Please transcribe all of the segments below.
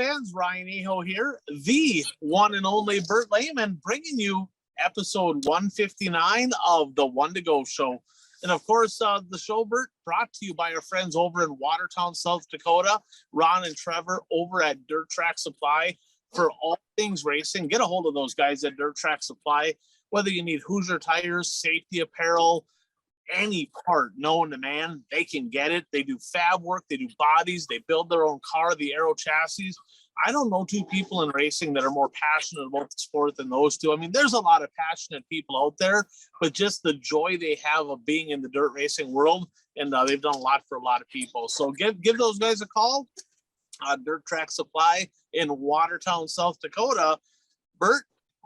fans, Ryan Aho here, the one and only Bert Lehman, bringing you episode 159 of the One to Go Show. And of course, the show, Bert, brought to you by our friends over in Watertown, South Dakota, Ron and Trevor over at Dirt Track Supply for all things racing. Get a hold of those guys at Dirt Track Supply, whether you need Hoosier tires, safety apparel, any part known to man, they can get it. They do fab work, they do bodies, they build their own car, the aero chassis. I don't know two people in racing that are more passionate about the sport than those two. I mean, there's a lot of passionate people out there, but just the joy they have of being in the dirt racing world, and they've done a lot for a lot of people. So give those guys a call. Dirt Track Supply in Watertown, South Dakota. Bert,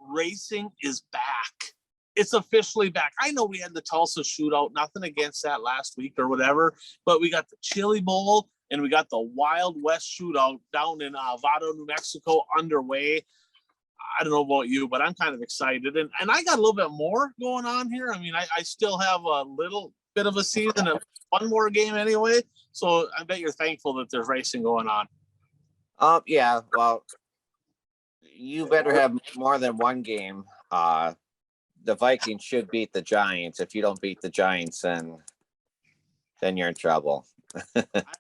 racing is back. It's officially back. I know we had the Tulsa shootout, nothing against that last week or whatever, but we got the Chili Bowl and we got the Wild West shootout down in Vado, New Mexico underway. I don't know about you, but I'm kind of excited. And I got a little bit more going on here. I mean, I still have a little bit of a season and one more game anyway. So I bet you're thankful that there's racing going on. Yeah, well, you better have more than one game. The Vikings should beat the Giants. If you don't beat the Giants, then you're in trouble.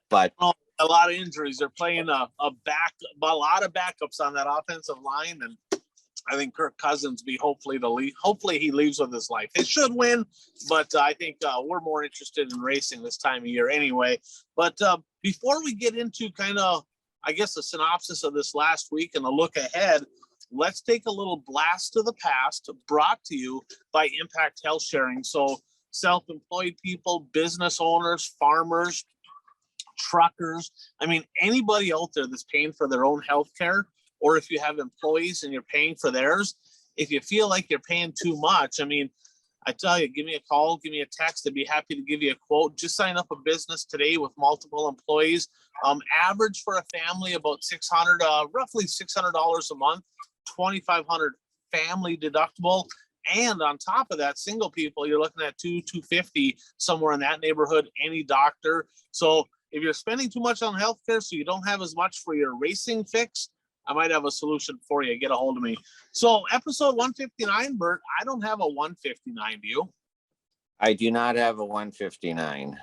But a lot of injuries. They're playing a lot of backups on that offensive line, and I think Kirk Cousins hopefully he leaves with his life. They should win, but I think we're more interested in racing this time of year anyway. But before we get into kind of, I guess, a synopsis of this last week and a look ahead, let's take a little blast to the past, brought to you by Impact Health Sharing. So self-employed people, business owners, farmers, truckers, I mean, anybody out there that's paying for their own health care, or if you have employees and you're paying for theirs, if you feel like you're paying too much, I mean, I tell you, give me a call, give me a text. I'd be happy to give you a quote. Just sign up a business today with multiple employees. Average for a family about roughly $600 a month, $2,500 family deductible. And on top of that, single people, you're looking at $250, somewhere in that neighborhood, any doctor. So if you're spending too much on healthcare, so you don't have as much for your racing fix, I might have a solution for you. Get a hold of me. So episode 159, Bert, I don't have a 159, do you? I do not have a 159.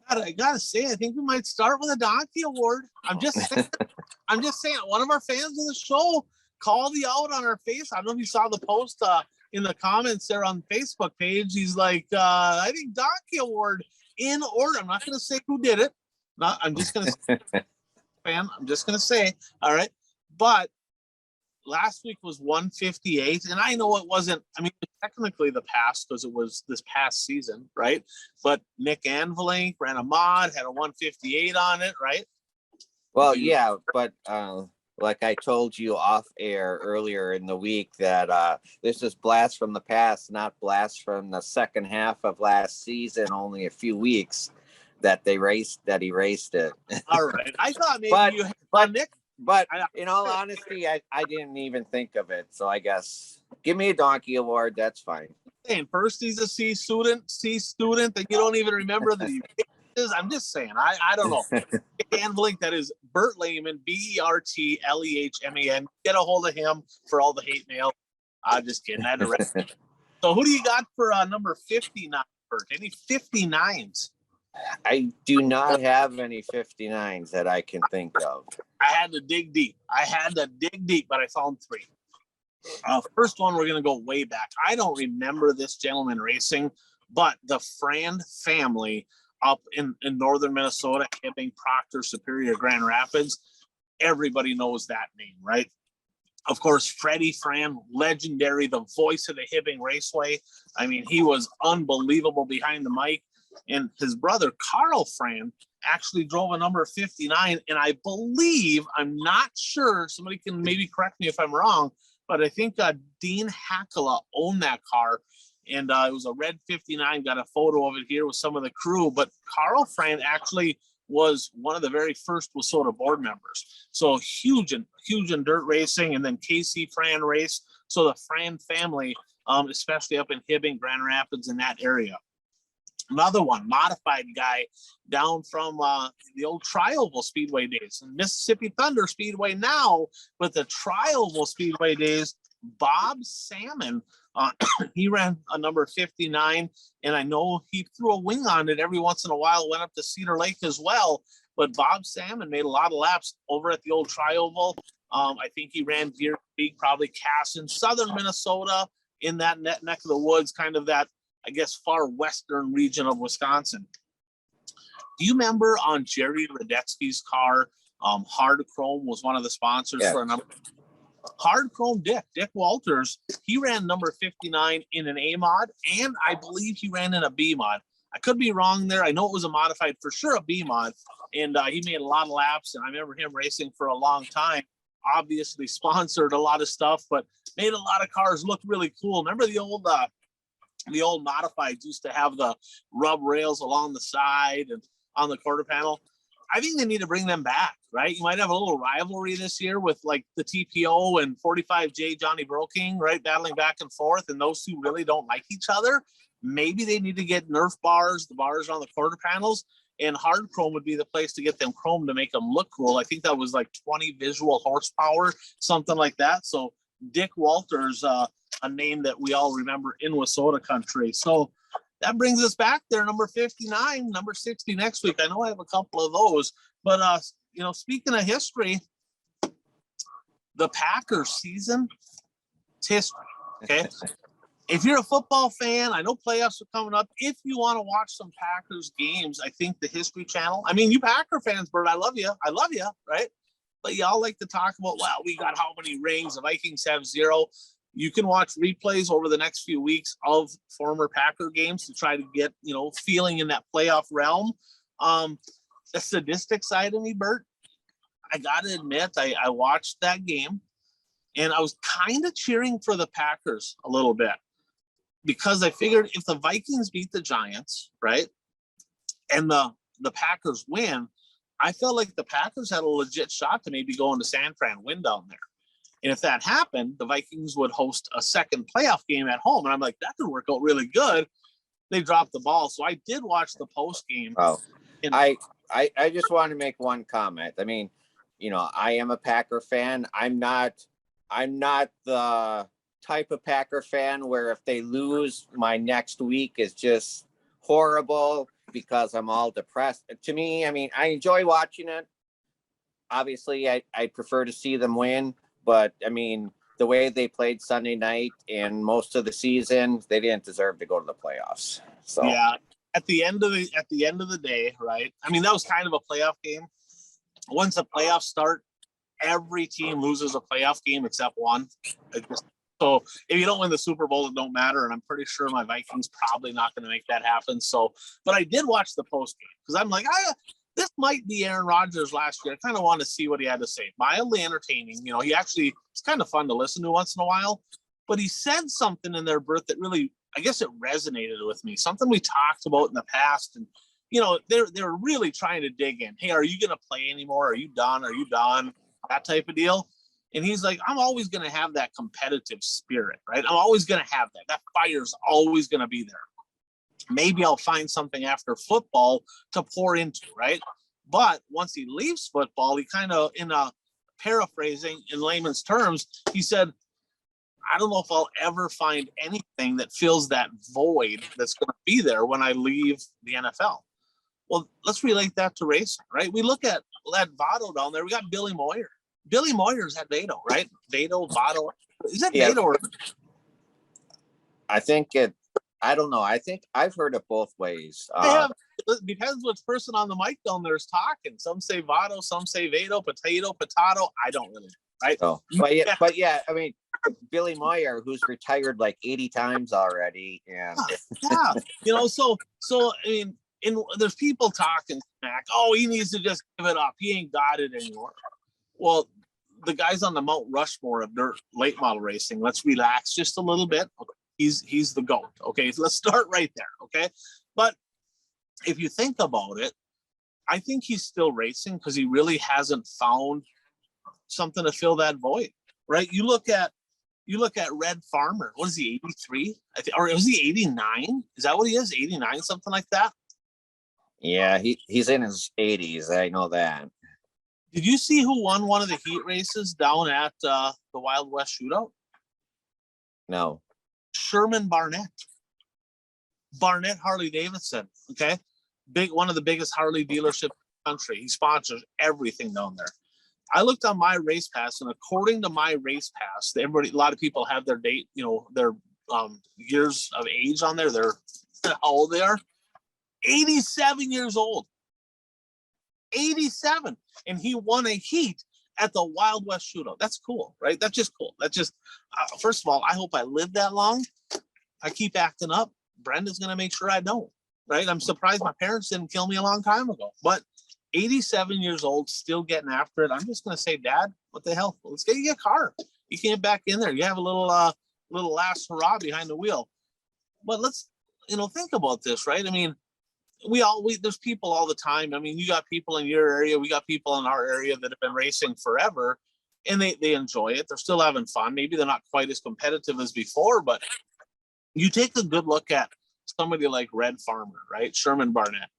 I gotta say, I think we might start with a donkey award. I'm just saying, one of our fans of the show called you out on our face. I don't know if you saw the post in the comments there on the Facebook page. He's like, I think donkey award in order. I'm not going to say who did it. I'm just going to say, I'm just going to say, all right. But last week was 158, and I know it wasn't, I mean, technically the past because it was this past season, right? But Nick Anvilink ran a mod, had a 158 on it, right? Well, yeah, but like I told you off air earlier in the week that this is blast from the past, not blast from the second half of last season, only a few weeks that he raced it. All right. I thought maybe you had Nick. But in all honesty, I didn't even think of it. So I guess give me a donkey award. That's fine. And first he's a C student that you don't even remember that he is. I'm just saying, I don't know. And Blink, that is Bert Lehman, BERTLEHMAN. Get a hold of him for all the hate mail. I'm just kidding. I had to rest. So who do you got for number 59, Bert? Any 59s? I do not have any 59s that I can think of. I had to dig deep, but I found three. First one, we're going to go way back. I don't remember this gentleman racing, but the Frand family up in northern Minnesota, Hibbing, Proctor, Superior, Grand Rapids, everybody knows that name, right? Of course, Freddie Frand, legendary, the voice of the Hibbing Raceway. I mean, he was unbelievable behind the mic. And his brother, Carl Frand, actually drove a number 59. And I believe, I'm not sure, somebody can maybe correct me if I'm wrong, but I think Dean Hackala owned that car. And it was a red 59, got a photo of it here with some of the crew. But Carl Frand actually was one of the very first WSOTA board members. So huge in dirt racing. And then Casey Frand race. So the Frand family, especially up in Hibbing, Grand Rapids, in that area. Another one, modified guy down from the old Trioval Speedway days. And Mississippi Thunder Speedway now, but the Trioval Speedway days, Bob Salmon, he ran a number 59, and I know he threw a wing on it every once in a while, went up to Cedar Lake as well. But Bob Salmon made a lot of laps over at the old Trioval. I think he ran Deer Creek, probably Cass in southern Minnesota, in that neck of the woods, kind of that, I guess, far western region of Wisconsin. Do you remember on Jerry Radetsky's car, Hard Chrome was one of the sponsors for a number. Hard Chrome Dick Walters, he ran number 59 in an A mod, and I believe he ran in a B mod. I could be wrong there. I know it was a modified, for sure, a B mod, and he made a lot of laps, and I remember him racing for a long time. Obviously sponsored a lot of stuff, but made a lot of cars look really cool. Remember the old modifieds used to have the rub rails along the side and on the quarter panel? I think they need to bring them back, right? You might have a little rivalry this year with like the TPO and 45J Johnny Broking, right? Battling back and forth, and those two really don't like each other. Maybe they need to get Nerf bars, the bars on the quarter panels, and Hard Chrome would be the place to get them chrome to make them look cool. I think that was like 20 visual horsepower, something like that. So Dick Walters, a name that we all remember in Wissota country. So that brings us back there, number 59, number 60 next week. I know I have a couple of those, but speaking of history, the Packers season, it's history. Okay. If you're a football fan, I know playoffs are coming up. If you want to watch some Packers games, I think the History Channel, I mean, you Packer fans, Bert, I love you, right? But y'all like to talk about, well, we got how many rings, the Vikings have 0. You can watch replays over the next few weeks of former Packer games to try to get, feeling in that playoff realm. The sadistic side of me, Bert, I got to admit, I watched that game, and I was kind of cheering for the Packers a little bit, because I figured if the Vikings beat the Giants, right, and the Packers win, I felt like the Packers had a legit shot to maybe go into San Fran, win down there. And if that happened, the Vikings would host a second playoff game at home. And I'm like, that could work out really good. They dropped the ball. So I did watch the post game. Oh, I just want to make one comment. I mean, I am a Packer fan. I'm not the type of Packer fan where if they lose, my next week is just horrible because I'm all depressed. To me, I mean, I enjoy watching it. Obviously, I prefer to see them win, but I mean, the way they played Sunday night and most of the season, they didn't deserve to go to the playoffs. So yeah, at the end of the day, right? I mean, that was kind of a playoff game. Once the playoffs start, every team loses a playoff game except one. So if you don't win the Super Bowl, it don't matter. And I'm pretty sure my Vikings probably not going to make that happen. So, but I did watch the post game because I'm like, this might be Aaron Rodgers last year. I kind of want to see what he had to say. Mildly entertaining. He actually, it's kind of fun to listen to once in a while, but he said something in there, Bert, that really, I guess it resonated with me. Something we talked about in the past. And, they're really trying to dig in. Hey, are you going to play anymore? Are you done? Are you done? That type of deal. And he's like, I'm always going to have that competitive spirit, right? I'm always going to have that. That fire's always going to be there. Maybe I'll find something after football to pour into, right? But once he leaves football, he kind of, in a paraphrasing in layman's terms, he said, I don't know if I'll ever find anything that fills that void that's going to be there when I leave the NFL. Well, let's relate that to racing, right? We look at that Votto down there. We got Billy Moyer. Billy Moyer's at Vado, right? Votto. Is that Vado? Or... I think I don't know. I think I've heard it both ways. It depends which person on the mic down there is talking. Some say Votto, some say Vado, potato. I don't really know, right? Oh, but yeah, I mean, Billy Moyer, who's retired like 80 times already. And yeah. So I mean, there's people talking smack. Oh, he needs to just give it up. He ain't got it anymore. Well, the guys on the Mount Rushmore of dirt late model racing, let's relax just a little bit. He's the GOAT. Okay, so let's start right there. Okay, but if you think about it, I think he's still racing because he really hasn't found something to fill that void, right? You look at You look at Red Farmer. What is he, 83? I think, or was he 89? Is that what he is? 89, something like that? Yeah, he's in his 80s. I know that. Did you see who won one of the heat races down at the Wild West Shootout? No. Sherman Barnett. Barnett Harley Davidson. Okay. One of the biggest Harley dealerships in the country. He sponsors everything down there. I looked on my race pass, and according to my race pass, a lot of people have their date, their years of age on there. They're how old they are. 87 years old. 87. And he won a heat at the Wild West Shootout. That's cool, right? That's just cool. That's just, first of all, I hope I live that long. I keep acting up. Brenda's going to make sure I don't, right? I'm surprised my parents didn't kill me a long time ago. But 87 years old, still getting after it. I'm just going to say, Dad, what the hell? Let's get you a car. You can get back in there. You have a little last hurrah behind the wheel. But let's, think about this, right? I mean, there's people all the time. I mean, you got people in your area. We got people in our area that have been racing forever, and they enjoy it. They're still having fun. Maybe they're not quite as competitive as before, but you take a good look at somebody like Red Farmer, right? Sherman Barnett.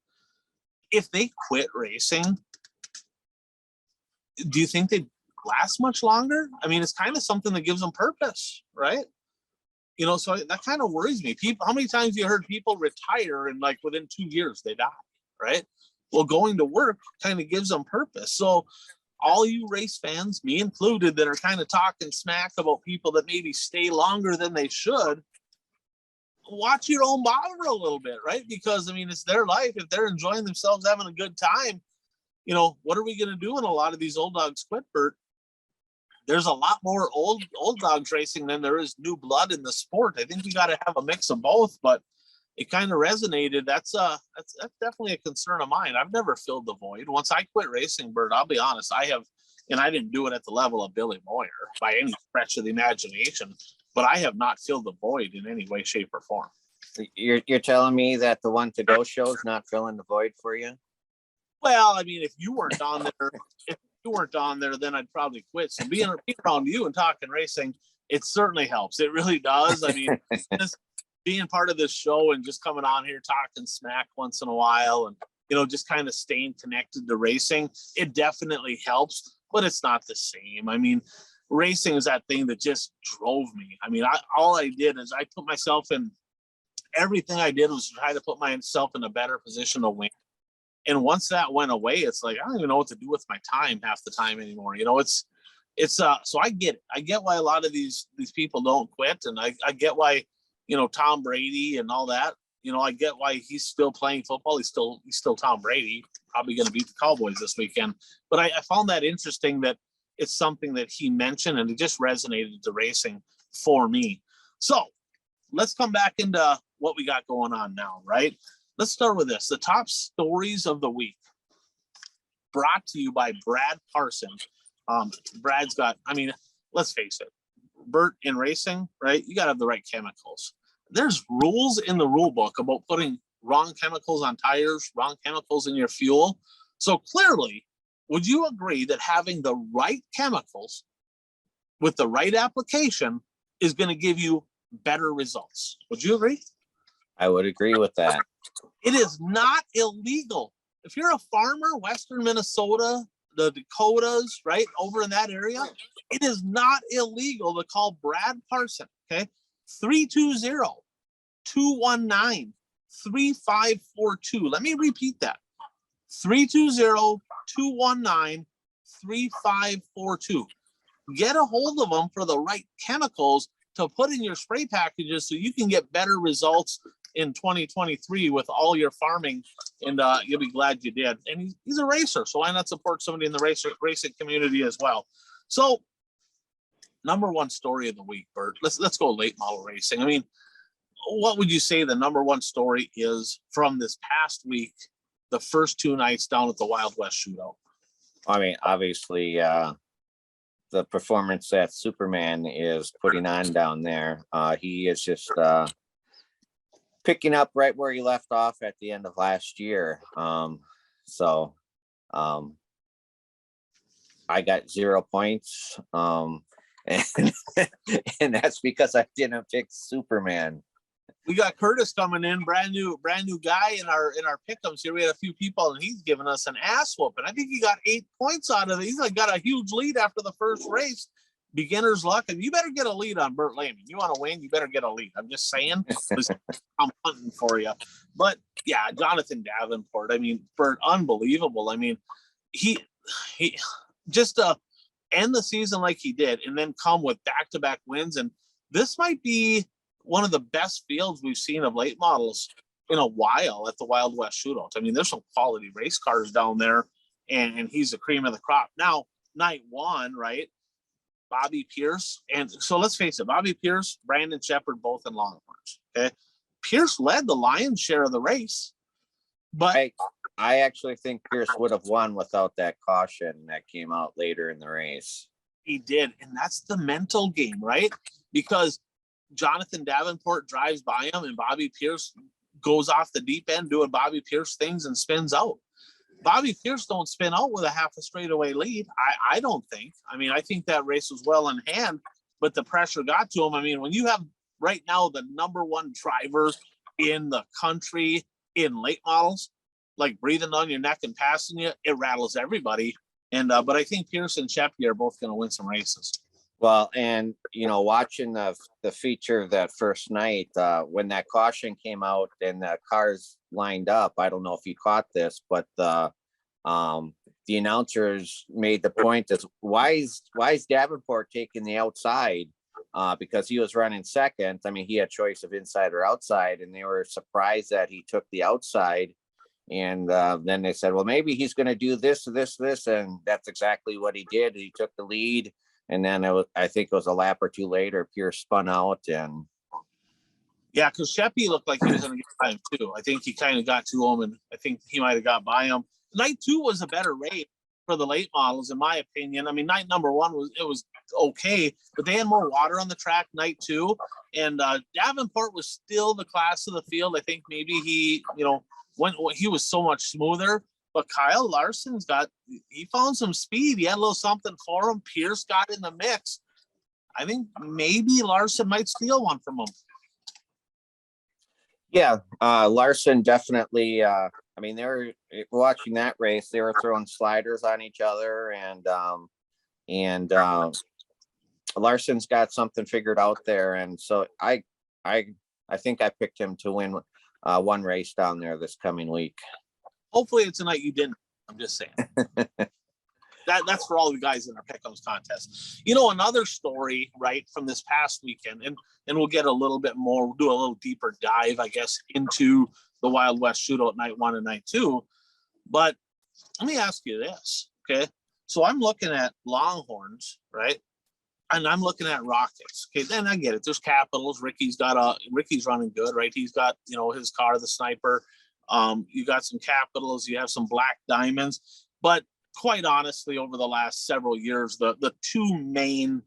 If they quit racing, do you think they'd last much longer? I mean, it's kind of something that gives them purpose, right? So that kind of worries me. How many times have you heard people retire and like within 2 years they die, right? Well, going to work kind of gives them purpose. So all you race fans, me included, that are kind of talking smack about people that maybe stay longer than they should, watch your own bottom a little bit, right? Because I mean, it's their life. If they're enjoying themselves, having a good time, what are we going to do when a lot of these old dogs quit, Bert? There's a lot more old dogs racing than there is new blood in the sport. I think we got to have a mix of both, but it kind of resonated. That's definitely a concern of mine. I've never filled the void. Once I quit racing, Bert, I'll be honest, I didn't do it at the level of Billy Moyer by any stretch of the imagination, but I have not filled the void in any way, shape, or form. You're telling me that the One to Go show is not filling the void for you? Well, I mean, if you weren't on there, then I'd probably quit. So being around you and talking racing, it certainly helps. It really does. I mean, just being part of this show and just coming on here talking smack once in a while, and just kind of staying connected to racing, it definitely helps. But it's not the same. I mean, racing is that thing that just drove me. I mean, all I did is I put myself in. Everything I did was try to put myself in a better position to win. And once that went away, it's like, I don't even know what to do with my time half the time anymore. So I get it. I get why a lot of these people don't quit. And I get why, Tom Brady and all that, I get why he's still playing football. He's still Tom Brady, probably going to beat the Cowboys this weekend. But I found that interesting that it's something that he mentioned, and it just resonated to racing for me. So let's come back into what we got going on now, right? Let's start with this. The top stories of the week, brought to you by Brad Parson. Brad's got, let's face it, Bert, in racing, right? You got to have the right chemicals. There's rules in the rule book about putting wrong chemicals on tires, wrong chemicals in your fuel. So clearly, would you agree that having the right chemicals with the right application is going to give you better results? Would you agree? I would agree with that. It is not illegal. If you're a farmer, Western Minnesota, the Dakotas, right, over in that area, it is not illegal to call Brad Parson, okay? 320-219-3542. Let me repeat that. 320-219-3542. Get a hold of them for the right chemicals to put in your spray packages so you can get better results in 2023 with all your farming, and you'll be glad you did. And he's a racer, so why not support somebody in the racing community as well? So, number one story of the week, Bert. Let's go late model racing. I mean, what would you say the number one story is from this past week, the first 2 nights down at the Wild West Shootout? I mean, obviously, the performance that Superman is putting on down there, he is just picking up right where he left off at the end of last year. I got 0 points. And and, and that's because I didn't pick Superman. We got Curtis coming in, brand new guy in our pick'ems here. We had a few people, and he's giving us an ass whooping. I think he got 8 points out of it. He's like got a huge lead after the first race. Beginner's luck, and you better get a lead on Burt Lehman. You want to win, you better get a lead. I'm just saying, I'm hunting for you. But yeah, Jonathan Davenport. I mean, Burt, unbelievable. I mean, he just end the season like he did, and then come with back-to-back wins. And this might be one of the best fields we've seen of late models in a while at the Wild West Shootout. I mean, there's some quality race cars down there, and he's the cream of the crop. Now, night one, right? Bobby Pierce. And so let's face it, Bobby Pierce, Brandon Shepard, both in Longhorns. Okay. Pierce led the lion's share of the race. But I actually think Pierce would have won without that caution that came out later in the race. He did. And that's the mental game, right? Because Jonathan Davenport drives by him and Bobby Pierce goes off the deep end doing Bobby Pierce things and spins out. Bobby Pierce don't spin out with a half a straightaway lead. I don't think. I mean, I think that race was well in hand, but the pressure got to him. I mean, when you have right now the number one driver in the country in late models, like breathing on your neck and passing you, it rattles everybody. And but I think Pierce and Sheppy are both going to win some races. Well, and watching the feature that first night, when that caution came out and the cars lined up, I don't know if you caught this, but the announcers made the point is why is Davenport taking the outside? Because he was running second. I mean, he had choice of inside or outside, and they were surprised that he took the outside. And then they said, well, maybe he's going to do this, and that's exactly what he did. He took the lead. And then I think it was a lap or two later, Pierce spun out. And yeah, because Sheppy looked like he was going to get by him too. I think he kind of got to him, and I think he might have got by him. Night two was a better race for the late models, in my opinion. I mean, night number one was okay, but they had more water on the track night two. And Davenport was still the class of the field. I think maybe he, when he was so much smoother. But Kyle Larson's he found some speed. He had a little something for him. Pierce got in the mix. I think maybe Larson might steal one from him. Yeah, Larson definitely. I mean, they were watching that race. They were throwing sliders on each other, and Larson's got something figured out there. And so I think I picked him to win one race down there this coming week. Hopefully it's a night you didn't. I'm just saying. That's for all the guys in our pick'ems contest. Another story, right, from this past weekend, and we'll get a little bit more, we'll do a little deeper dive, I guess, into the Wild West Shootout night one and night two. But let me ask you this, okay? So I'm looking at Longhorns, right? And I'm looking at Rockets. Okay, then I get it. There's Capitals. Ricky's running good, right? He's got, his car, the Sniper. You got some Capitals, you have some Black Diamonds, but quite honestly, over the last several years, the two main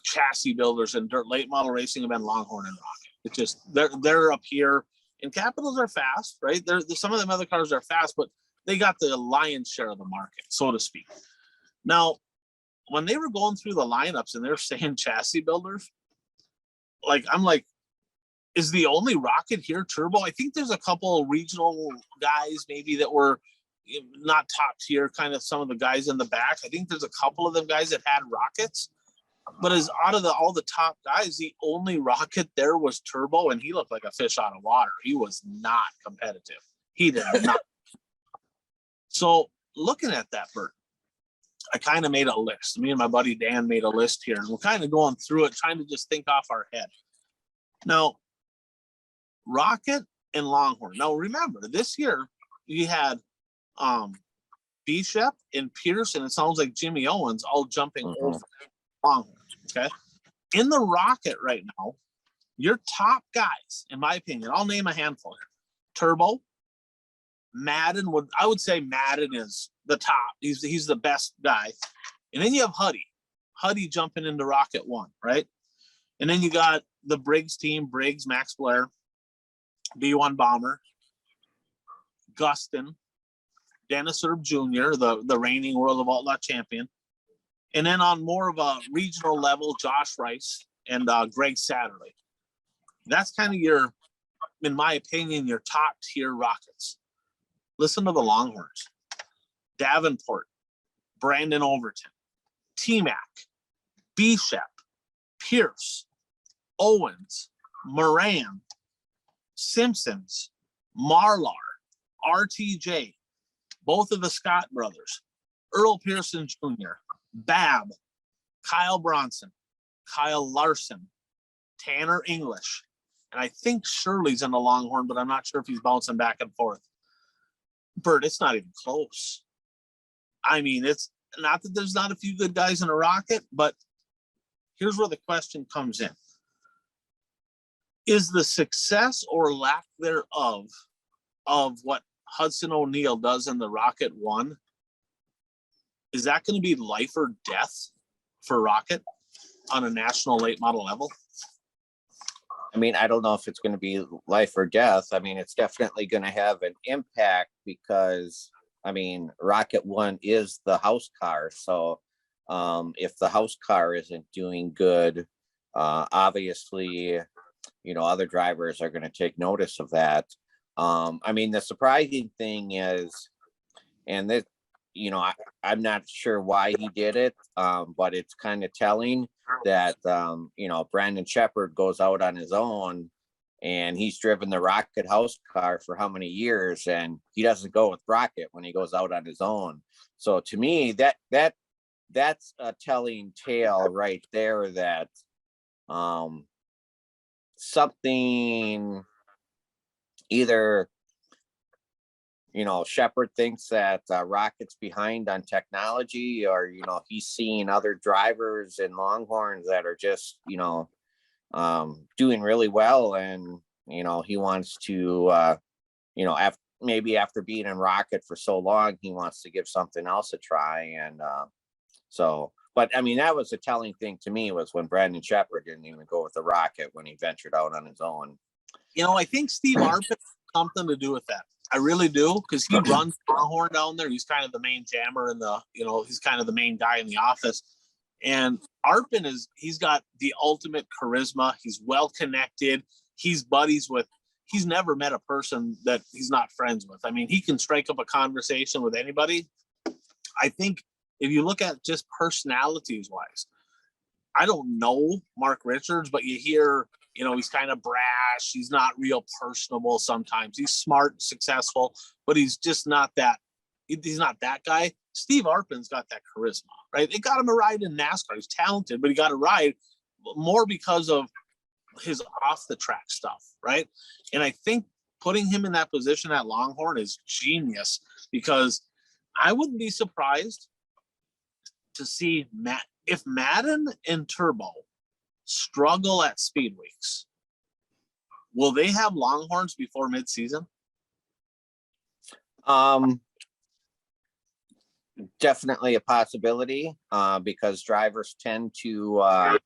chassis builders in dirt late model racing have been Longhorn and Rocket. It's just they're up here, and Capitals are fast, right? Some of them other cars are fast, but they got the lion's share of the market, so to speak. Now, when they were going through the lineups and they're saying chassis builders, I'm like, is the only Rocket here turbo? I think there's a couple of regional guys maybe that were not top tier, kind of some of the guys in the back. I think there's a couple of them guys that had Rockets, but as out of all the top guys, the only Rocket there was turbo, and he looked like a fish out of water. He was not competitive. He did not. So looking at that, Bert, I kind of made a list. Me and my buddy Dan made a list here, and we're kind of going through it, trying to just think off our head. Now, Rocket and Longhorn. Now remember, this year you had Bishop and Pierce, and it sounds like Jimmy Owens all jumping over Longhorn. Okay. In the Rocket right now, your top guys, in my opinion, I'll name a handful here. Turbo, Madden I would say Madden is the top. He's the best guy. And then you have Huddy jumping into Rocket 1, right? And then you got the Briggs team, Max Blair, B1 Bomber, Gustin, Dennis Erb Jr., the reigning World of Outlaw champion, And then on more of a regional level, Josh Rice and Greg Satterley. That's kind of your, in my opinion, your top tier Rockets. Listen to the Longhorns. Davenport, Brandon Overton, T-Mac, Bishop, Pierce, Owens, Moran, Simpsons, Marlar, RTJ, both of the Scott brothers, Earl Pearson Jr., Bab, Kyle Bronson, Kyle Larson, Tanner English, and I think Shirley's in the Longhorn, but I'm not sure if he's bouncing back and forth. Bert, it's not even close. I mean, it's not that there's not a few good guys in a Rocket, but here's where the question comes in. Is the success or lack thereof of what Hudson O'Neal does in the Rocket One, is that going to be life or death for Rocket on a national late model level? I mean, I don't know if it's going to be life or death. I mean, it's definitely going to have an impact because, I mean, Rocket One is the house car. So if the house car isn't doing good, obviously, you know, other drivers are going to take notice of that. I mean, the surprising thing is, and this, you know, I'm not sure why he did it, but it's kind of telling that, you know, Brandon Shepard goes out on his own and he's driven the Rocket house car for how many years, and he doesn't go with Rocket when he goes out on his own. So to me, that's a telling tale right there that something either, you know, Shepard thinks that Rocket's behind on technology, or, you know, he's seeing other drivers in Longhorns that are just, you know, doing really well. And, you know, he wants to, you know, maybe after being in Rocket for so long, he wants to give something else a try. And but I mean, that was a telling thing to me, was when Brandon Shepard didn't even go with the Rocket when he ventured out on his own. You know, I think Steve Arpin has something to do with that. I really do, because he runs Longhorn down there. He's kind of the main jammer in the, you know, he's kind of the main guy in the office. And Arpin he's got the ultimate charisma. He's well connected. He's buddies with, he's never met a person that he's not friends with. I mean, he can strike up a conversation with anybody. I think if you look at just personalities wise, I don't know Mark Richards, but you hear, you know, he's kind of brash. He's not real personable sometimes. He's smart, successful, but he's just not that. He's not that guy. Steve Arpin's got that charisma, right? They got him a ride in NASCAR. He's talented, but he got a ride more because of his off the track stuff, right? And I think putting him in that position at Longhorn is genius, because I wouldn't be surprised to see if Madden and Turbo struggle at speed weeks, will they have Longhorns before midseason? Definitely a possibility, because drivers tend to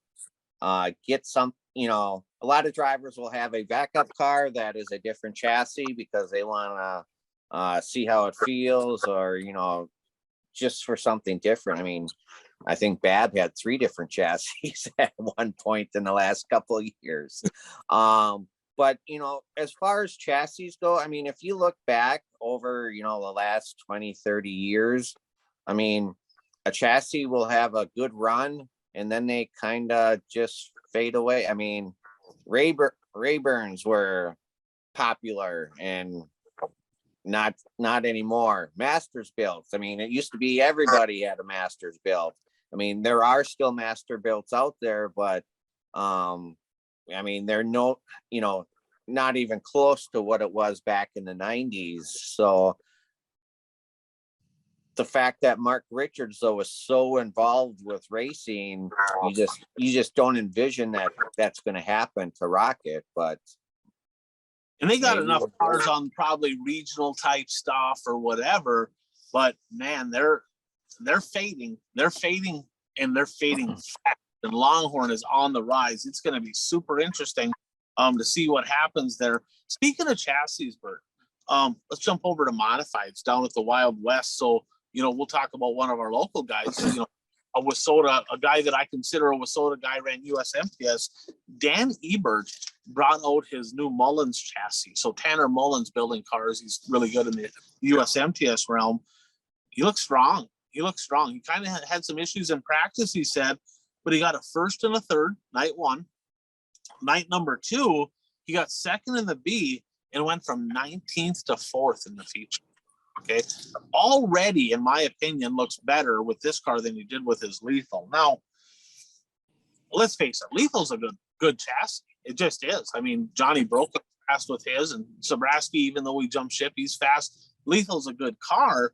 get some, you know, a lot of drivers will have a backup car that is a different chassis because they want to see how it feels, or, you know, just for something different. I mean, I think Bab had 3 different chassis at one point in the last couple of years. But, you know, as far as chassis go, I mean, if you look back over, you know, the last 20, 30 years, I mean, a chassis will have a good run and then they kind of just fade away. I mean, Rayburns were popular and not anymore. Masters builds. I mean, it used to be everybody had a Masters build. I mean, there are still master builds out there, but I mean, they're you know, not even close to what it was back in the 90s. So the fact that Mark Richards, though, is so involved with racing, you just don't envision that that's going to happen to Rocket. But and they got enough cars on probably regional type stuff or whatever, but man, they're fading. They're fading, and they're fading fast. And Longhorn is on the rise. It's going to be super interesting to see what happens there. Speaking of chassis, Bert, let's jump over to modifieds down at the Wild West. So, you know, we'll talk about one of our local guys, you know, a Wissota, a guy that I consider a Wissota guy, ran USMTS. Dan Ebert brought out his new Mullins chassis. So Tanner Mullins building cars. He's really good in the USMTS realm. He looks strong. He kind of had some issues in practice, he said, but he got a first and a third night one. Night number two, he got second in the B and went from 19th to 4th in the feature. Okay. Already, in my opinion, looks better with this car than he did with his Lethal. Now, let's face it, Lethal's a good chassis. It just is. I mean, Johnny broke fast with his, and Sobraski, even though he jumped ship, he's fast. Lethal's a good car,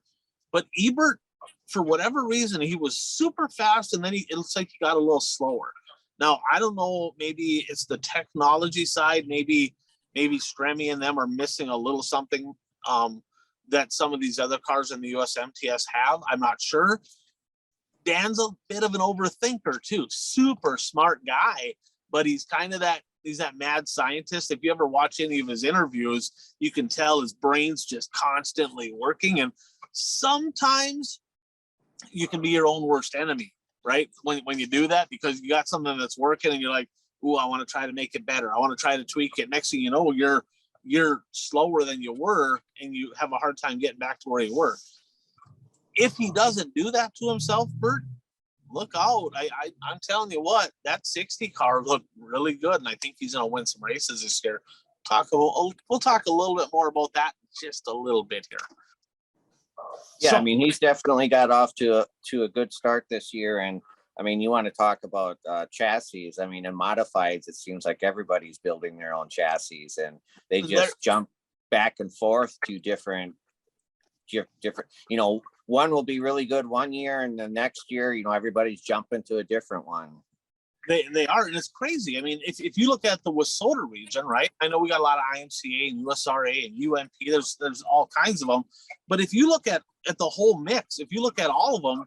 but Ebert, for whatever reason, he was super fast, and then it looks like he got a little slower. Now, I don't know, maybe it's the technology side, maybe Stremme and them are missing a little something that some of these other cars in the USMTS have. I'm not sure. Dan's a bit of an overthinker too. Super smart guy, but he's kind of that mad scientist. If you ever watch any of his interviews, you can tell his brain's just constantly working. And sometimes you can be your own worst enemy, right? When you do that, because you got something that's working and you're like, ooh, I want to try to make it better. I want to try to tweak it. Next thing you know, you're slower than you were, and you have a hard time getting back to where you were. If he doesn't do that to himself, Bert, look out. I'm telling you what, that 60 car looked really good, and I think he's going to win some races this year. We'll talk a little bit more about that in just a little bit here. Yeah, so, I mean, he's definitely got off to a good start this year. And I mean, you want to talk about chassis. I mean, in modifieds, it seems like everybody's building their own chassis, and they just jump back and forth to different, you know, one will be really good one year, and the next year, you know, everybody's jumping to a different one. They are, and it's crazy. I mean, if you look at the Wissota region, right? I know we got a lot of IMCA and USRA and UMP. There's all kinds of them. But if you look at the whole mix, if you look at all of them,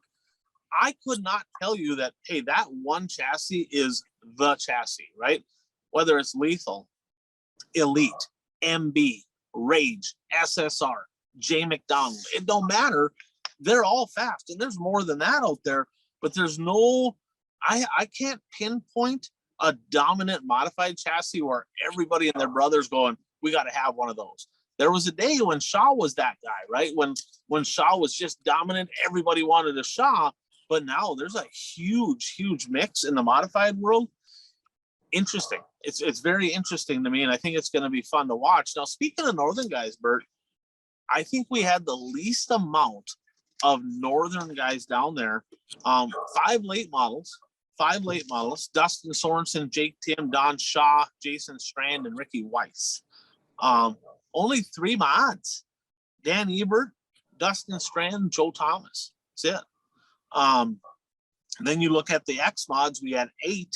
I could not tell you that, hey, that one chassis is the chassis, right? Whether it's Lethal, Elite, MB, Rage, SSR, J McDonald, it don't matter. They're all fast, and there's more than that out there. But there's no, I can't pinpoint a dominant modified chassis where everybody and their brother's going, we got to have one of those. There was a day when Shaw was that guy, right? When Shaw was just dominant, everybody wanted a Shaw. But now there's a huge mix in the modified world. Interesting. It's very interesting to me, and I think it's going to be fun to watch. Now, speaking of Northern guys, Bert, I think we had the least amount of Northern guys down there. 5 late models. Dustin Sorensen, Jake Tim, Don Shaw, Jason Strand, and Ricky Weiss. Only 3 mods. Dan Ebert, Dustin Strand, Joe Thomas. That's it. Then you look at the X mods, we had 8,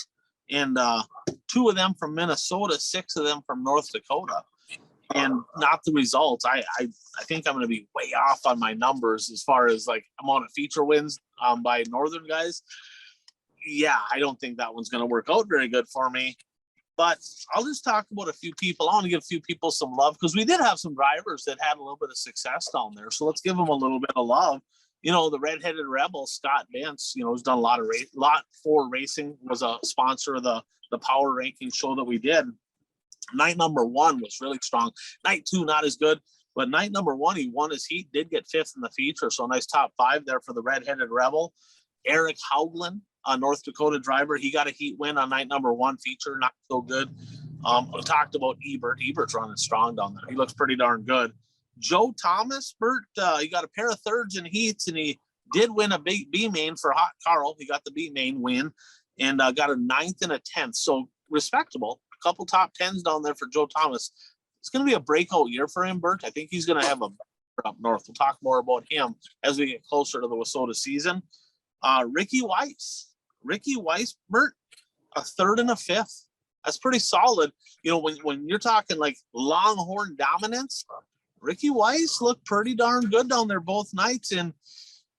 and 2 of them from Minnesota, 6 of them from North Dakota. And not the results. I think I'm going to be way off on my numbers as far as like amount of feature wins by Northern guys. Yeah, I don't think that one's going to work out very good for me. But I'll just talk about a few people. I want to give a few people some love because we did have some drivers that had a little bit of success down there. So let's give them a little bit of love. You know, the redheaded rebel, Scott Bentz, you know, has done a lot of Lot 4 Racing, was a sponsor of the power ranking show that we did. Night number 1 was really strong. Night 2, not as good. But night number 1, he won his heat, did get 5th in the feature. So a nice top 5 there for the redheaded rebel. Eric Hauglin, a North Dakota driver, he got a heat win on night number 1 feature, not so good. We talked about Ebert. Ebert's running strong down there. He looks pretty darn good. Joe Thomas, Bert, he got a pair of thirds in heats, and he did win a big B main for Hot Carl. He got the B main win and got a 9th and a 10th. So respectable. A couple top 10s down there for Joe Thomas. It's going to be a breakout year for him, Bert. I think he's going to have a up north. We'll talk more about him as we get closer to the Wissota season. Ricky Weiss, Bert, a 3rd and a 5th. That's pretty solid. You know, when you're talking like Longhorn dominance, Ricky Weiss looked pretty darn good down there both nights. And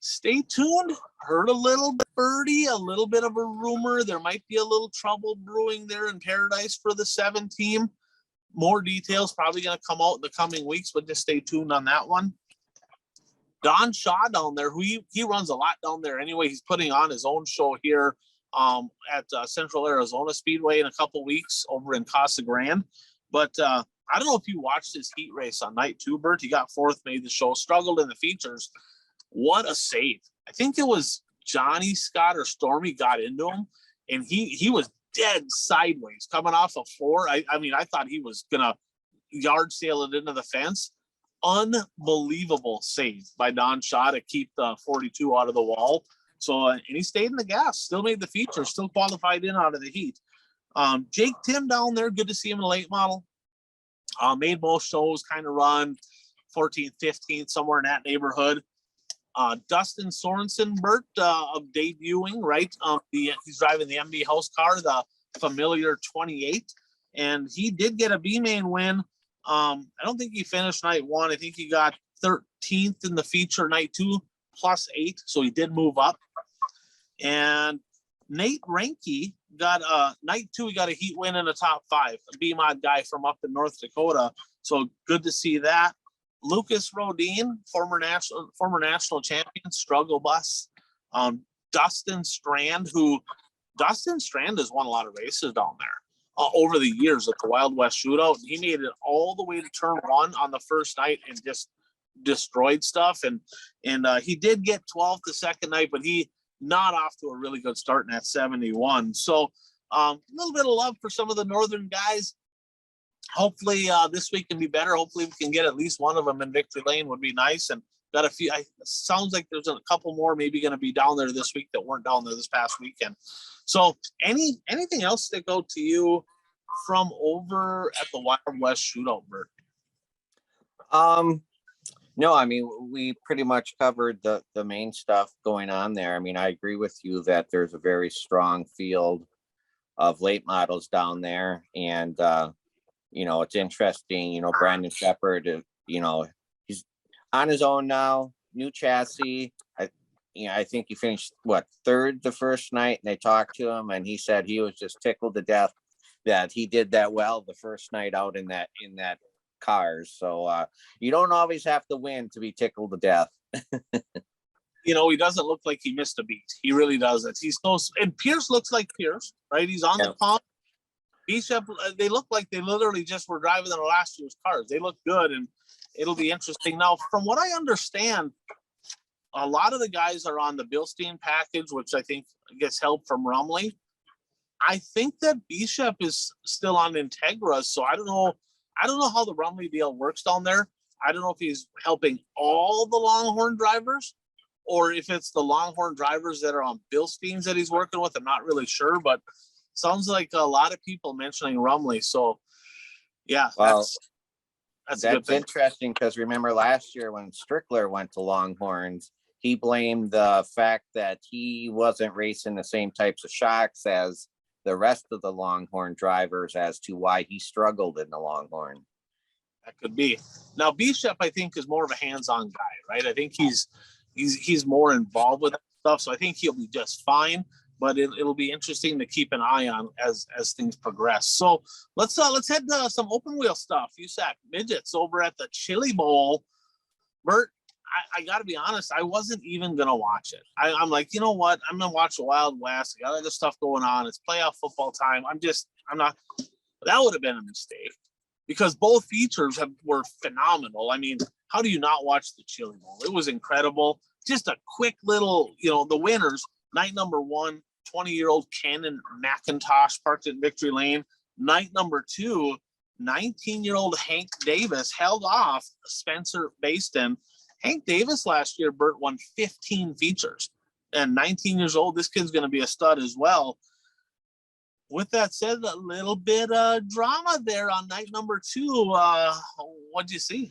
stay tuned. Heard a little birdie, a little bit of a rumor. There might be a little trouble brewing there in Paradise for the 7 team. More details probably going to come out in the coming weeks, but just stay tuned on that one. Don Shaw down there, who he runs a lot down there anyway. He's putting on his own show here at Central Arizona Speedway in a couple weeks over in Casa Grande. But I don't know if you watched his heat race on night 2, Bert. He got 4th, made the show, struggled in the features. What a save. I think it was Johnny Scott or Stormy got into him, and he was dead sideways coming off a 4. I mean, I thought he was going to yard sail it into the fence. Unbelievable save by Don Shaw to keep the 42 out of the wall. So, and he stayed in the gas, still made the feature, still qualified in out of the heat. Jake Tim down there, good to see him in the late model. Made most shows, kind of run 14th, 15th, somewhere in that neighborhood. Dustin Sorensen, Bert, debuting, right? He's driving the MB House car, the familiar 28, and he did get a B-main win. I don't think he finished night 1. I think he got 13th in the feature night 2 plus 8, so he did move up. And Nate Reinke got night 2. He got a heat win in the top 5. A B-mod guy from up in North Dakota, so good to see that. Lucas Rodin, former national champion, struggle bus. Dustin Strand has won a lot of races down there over the years at the Wild West Shootout. He made it all the way to turn 1 on the first night and just destroyed stuff. And he did get 12th the second night, but he not off to a really good start in that 71. So a little bit of love for some of the northern guys. Hopefully this week can be better. Hopefully we can get at least one of them in victory lane would be nice. And got a few, sounds like there's a couple more maybe going to be down there this week that weren't down there this past weekend. So anything else stick out to you from over at the Wild West Shootout, Bert? No, I mean, we pretty much covered the main stuff going on there. I mean, I agree with you that there's a very strong field of late models down there. And, it's interesting, Brandon Shepard, he's on his own now, new chassis. I think he finished 3rd the first night, and they talked to him and he said he was just tickled to death that he did that well the first night out in that cars. So you don't always have to win to be tickled to death. He doesn't look like he missed a beat. He really doesn't. And Pierce looks like Pierce, right? He's on the pump. Bishop, they look like they literally just were driving in the last year's cars. They look good, and it'll be interesting. Now, from what I understand, a lot of the guys are on the Bilstein package, which I think gets help from Rumley. I think that Bishop is still on Integra, so I don't know how the Rumley deal works down there. I don't know if he's helping all the Longhorn drivers or if it's the Longhorn drivers that are on Bilsteins that he's working with. I'm not really sure, but sounds like a lot of people mentioning Rumley. So, yeah, well, that's interesting because remember last year when Strickler went to Longhorns, he blamed the fact that he wasn't racing the same types of shocks as the rest of the Longhorn drivers as to why he struggled in the Longhorn. That could be. Now, Bishop, I think, is more of a hands-on guy, right? I think he's more involved with that stuff, so I think he'll be just fine. But it'll be interesting to keep an eye on as things progress. So let's head to some open wheel stuff. USAC midgets over at the Chili Bowl. Bert, I got to be honest, I wasn't even gonna watch it. I'm like, you know what? I'm gonna watch the Wild West. I got other stuff going on. It's playoff football time. I'm not. That would have been a mistake because both features were phenomenal. I mean, how do you not watch the Chili Bowl? It was incredible. Just a quick little, the winners. Night number 1. 20-year-old Cannon McIntosh parked at victory lane. Night number 2, 19-year-old Hank Davis held off Spencer Baston. Hank Davis last year, Bert, won 15 features. And 19 years old, this kid's going to be a stud as well. With that said, a little bit of drama there on night number 2. What'd you see?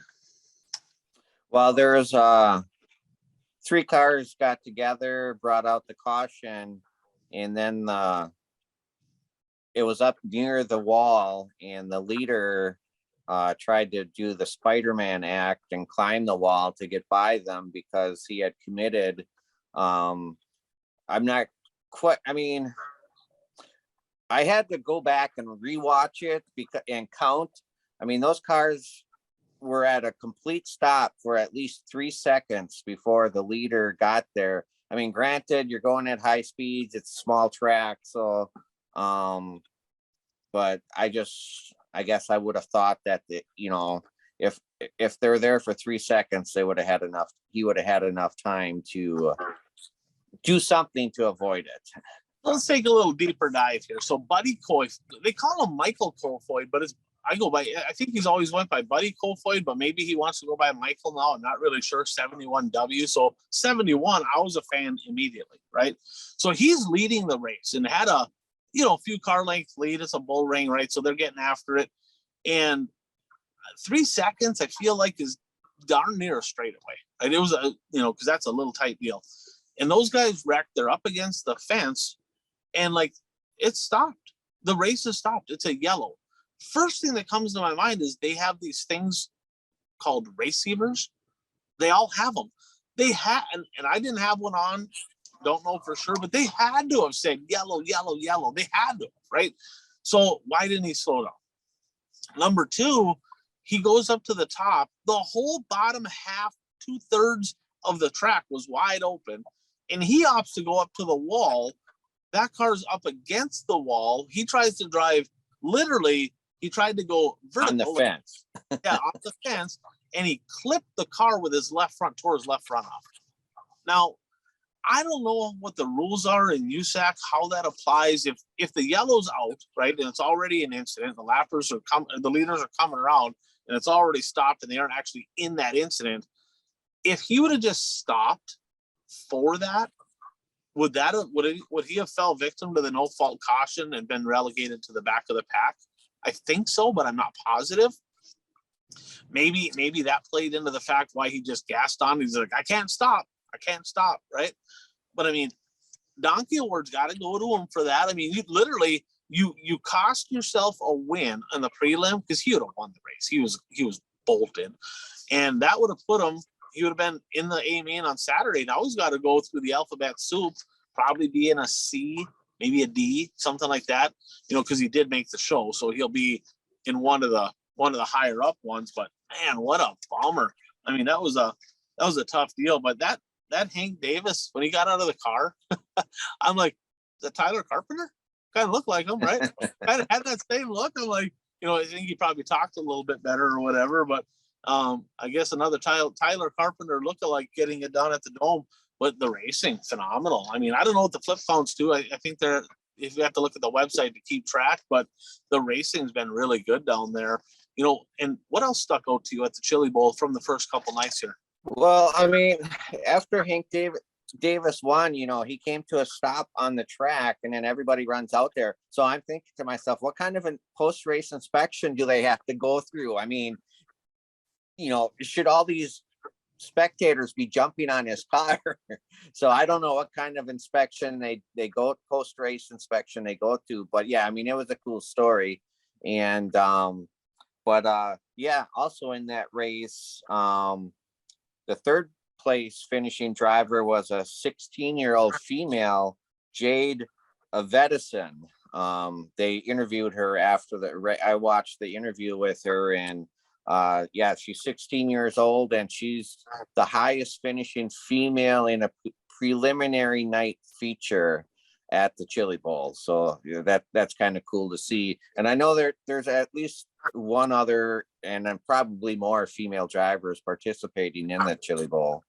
Well, there's 3 cars got together, brought out the caution, and then it was up near the wall, and the leader tried to do the Spider-Man act and climb the wall to get by them because he had committed. I'm not quite. I mean, I had to go back and rewatch it and count. I mean, those cars were at a complete stop for at least 3 seconds before the leader got there. I mean, granted, you're going at high speeds, it's a small track, so but I guess I would have thought that if they're there for 3 seconds, he would have had enough time to do something to avoid it. Let's take a little deeper dive here. So Buddy Kofoid, they call him Michael Kofoid, but I think he's always went by Buddy Kofoid, but maybe he wants to go by Michael now. I'm not really sure. 71W. So 71, I was a fan immediately, right? So he's leading the race and had a few car length lead. It's a bull ring, right? So they're getting after it. And 3 seconds, I feel like, is darn near a straightaway. Right? It was because that's a little tight deal. And those guys wrecked. They're up against the fence, and it stopped. The race has stopped. It's a yellow. First thing that comes to my mind is they have these things called receivers. They all have them. They had, and I didn't have one on. Don't know for sure, but they had to have said yellow, yellow, yellow. They had to, right? So why didn't he slow down? Number two, he goes up to the top. The whole bottom half, 2/3 of the track was wide open, and he opts to go up to the wall. That car's up against the wall. He tries to drive, literally, he tried to go vertical. On the fence. Yeah, off the fence, and he clipped the car with his left front, tore his left front off. Now, I don't know what the rules are in USAC, how that applies. If the yellow's out, right, and it's already an incident, the leaders are coming around, and it's already stopped, and they aren't actually in that incident. If he would have just stopped for that, would he have fell victim to the no fault caution and been relegated to the back of the pack? I think so, but I'm not positive. Maybe that played into the fact why he just gassed on. He's like, I can't stop, right? But I mean, Donkey Award's got to go to him for that. I mean, you cost yourself a win on the prelim because he would have won the race. He was bolted, and that would have put him. He would have been in the A main on Saturday. Now he's got to go through the alphabet soup, probably be in a C, maybe a D, something like that. Because he did make the show, so he'll be in one of the higher up ones. But man, what a bummer! I mean, that was a tough deal. But that Hank Davis, when he got out of the car, I'm like, is that Tyler Carpenter? Kind of looked like him, right? Kind of had that same look. I'm like, I think he probably talked a little bit better or whatever, but I guess another Tyler Carpenter lookalike getting it done at the Dome. But the racing, phenomenal. I mean, I don't know what the flip phones do. I think if you have to look at the website to keep track, but the racing's been really good down there. And what else stuck out to you at the Chili Bowl from the first couple nights here? Well, I mean, after Hank Davis won, he came to a stop on the track, and then everybody runs out there. So I'm thinking to myself, what kind of a post-race inspection do they have to go through? I mean, should all these spectators be jumping on his car? So I don't know what kind of inspection they go, post-race inspection they go to. But yeah, I mean, it was a cool story. And yeah, also in that race, the third place finishing driver was a 16-year-old female, Jade Avedison. They interviewed her after I watched the interview with her, and yeah, she's 16 years old, and she's the highest finishing female in a preliminary night feature at the Chili Bowl. So that's kind of cool to see. And I know there's at least one other, and then probably more female drivers participating in the Chili Bowl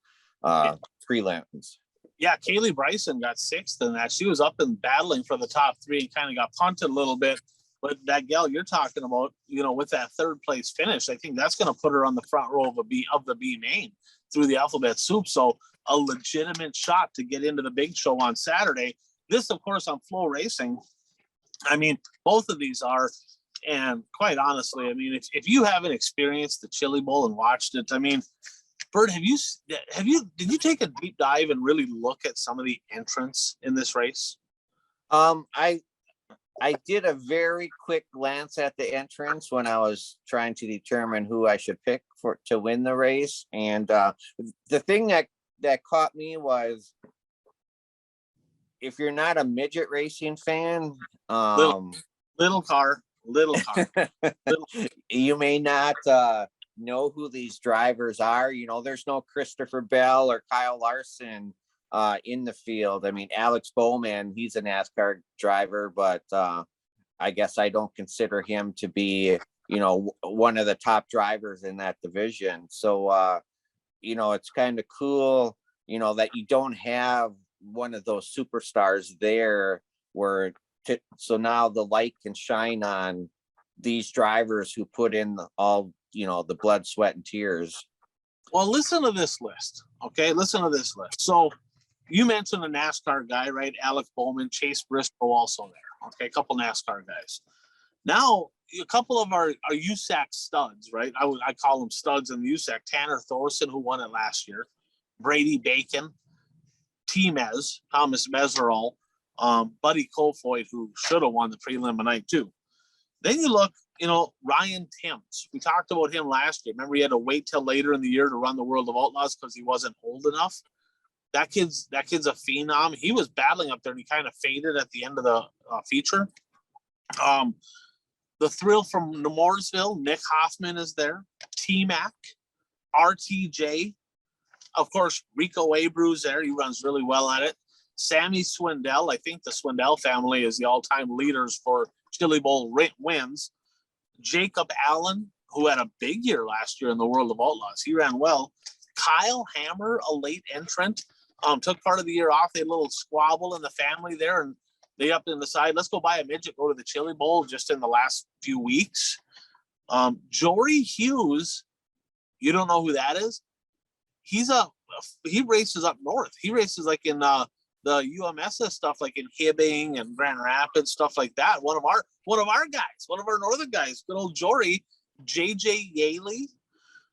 prelims. Yeah, Kaylee Bryson got 6th in that. She was up and battling for the top 3 and kind of got punted a little bit. But that gal you're talking about, with that third place finish, I think that's going to put her on the front row of the B main through the alphabet soup. So a legitimate shot to get into the big show on Saturday. This, of course, on Flow Racing. I mean, both of these are, and quite honestly, I mean, if you haven't experienced the Chili Bowl and watched it, I mean, Bert, did you take a deep dive and really look at some of the entrants in this race? I did a very quick glance at the entrance when I was trying to determine who I should pick to win the race. And the thing that caught me was, if you're not a midget racing fan, little car. You may not know who these drivers are. You know, there's no Christopher Bell or Kyle Larson in the field. I mean, Alex Bowman, he's a NASCAR driver, but I guess I don't consider him to be, you know, one of the top drivers in that division. So, you know, it's kind of cool, you know, that you don't have one of those superstars there where, so now the light can shine on these drivers who put in all, you know, the blood, sweat, and tears. Well, listen to this list. Okay, listen to this list. So you mentioned a NASCAR guy, right? Alex Bowman, Chase Briscoe also there. Okay, a couple NASCAR guys. Now, a couple of our USAC studs, right? I call them studs in the USAC. Tanner Thorson, who won it last year. Brady Bacon. Thomas Meserol. Buddy Kofoid, who should have won the prelim tonight too. Then you look, you know, Ryan Timms. We talked about him last year. Remember, he had to wait till later in the year to run the World of Outlaws because he wasn't old enough. That kid's a phenom. He was battling up there and he kind of faded at the end of the feature. The thrill from Mooresville, Nick Hoffman is there. T-Mac, RTJ. Of course, Rico Abreu's there. He runs really well at it. Sammy Swindell. I think the Swindell family is the all-time leaders for Chili Bowl wins. Jacob Allen, who had a big year last year in the World of Outlaws. He ran well. Kyle Hammer, a late entrant, took part of the year off. They had a little squabble in the family there, and they up and decided, let's go buy a midget, go to the Chili Bowl just in the last few weeks. Jory Hughes, you don't know who that is? He races up north. He races like in the UMSS stuff, like in Hibbing and Grand Rapids, stuff like that. One of our guys, one of our northern guys, good old Jory, JJ Yaley,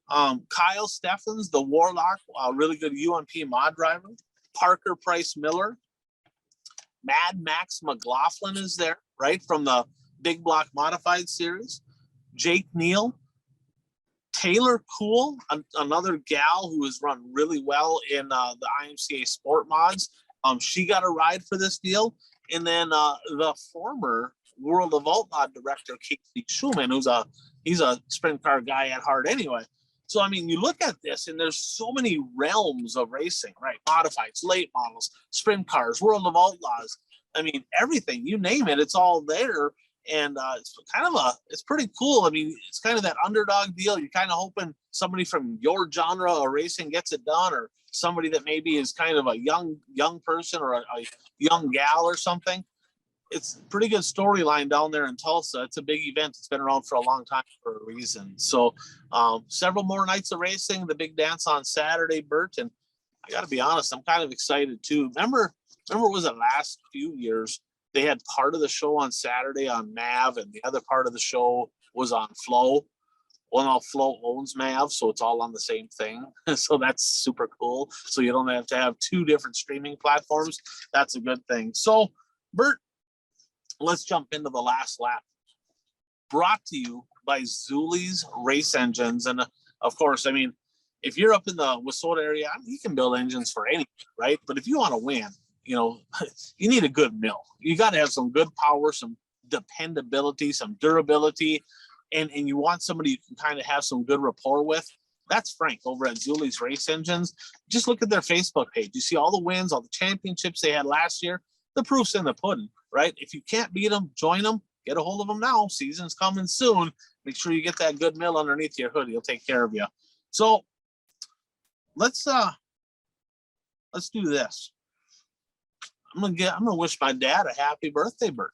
Kyle Steffens, the Warlock, really good UMP mod driver. Parker Price Miller, Mad Max McLaughlin is there, right, from the Big Block Modified Series. Jake Neal, Taylor Cool, another gal who has run really well in the IMCA Sport Mods. She got a ride for this deal. And then the former World of Outlaw director, Casey Schumann, he's a sprint car guy at heart anyway. So, I mean, you look at this and there's so many realms of racing, right? Modifieds, late models, sprint cars, World of Outlaws. I mean, everything, you name it, it's all there. And it's pretty cool. I mean, it's kind of that underdog deal. You're kind of hoping somebody from your genre of racing gets it done, or somebody that maybe is kind of a young person or a young gal or something. It's a pretty good storyline down there in Tulsa. It's a big event. It's been around for a long time for a reason. So several more nights of racing, the big dance on Saturday, Bert. And I got to be honest, I'm kind of excited too. Remember was it last few years? They had part of the show on Saturday on MAV and the other part of the show was on Flow. Well, now Flow owns MAV, so it's all on the same thing. So that's super cool. So you don't have to have two different streaming platforms. That's a good thing. So, Bert, let's jump into the last lap. Brought to you by Zuli's Race Engines. And of course, I mean, if you're up in the Wissota area, you can build engines for anything, right? But if you want to win, you know, you need a good mill. You got to have some good power, some dependability, some durability, and you want somebody you can kind of have some good rapport with. That's Frank over at Zuli's Race Engines. Just look at their Facebook page. You see all the wins, all the championships they had last year. The proof's in the pudding, right? If you can't beat them, join them. Get a hold of them now. Season's coming soon. Make sure you get that good mill underneath your hood. He'll take care of you. So let's do this. I'm gonna wish my dad a happy birthday, Bert.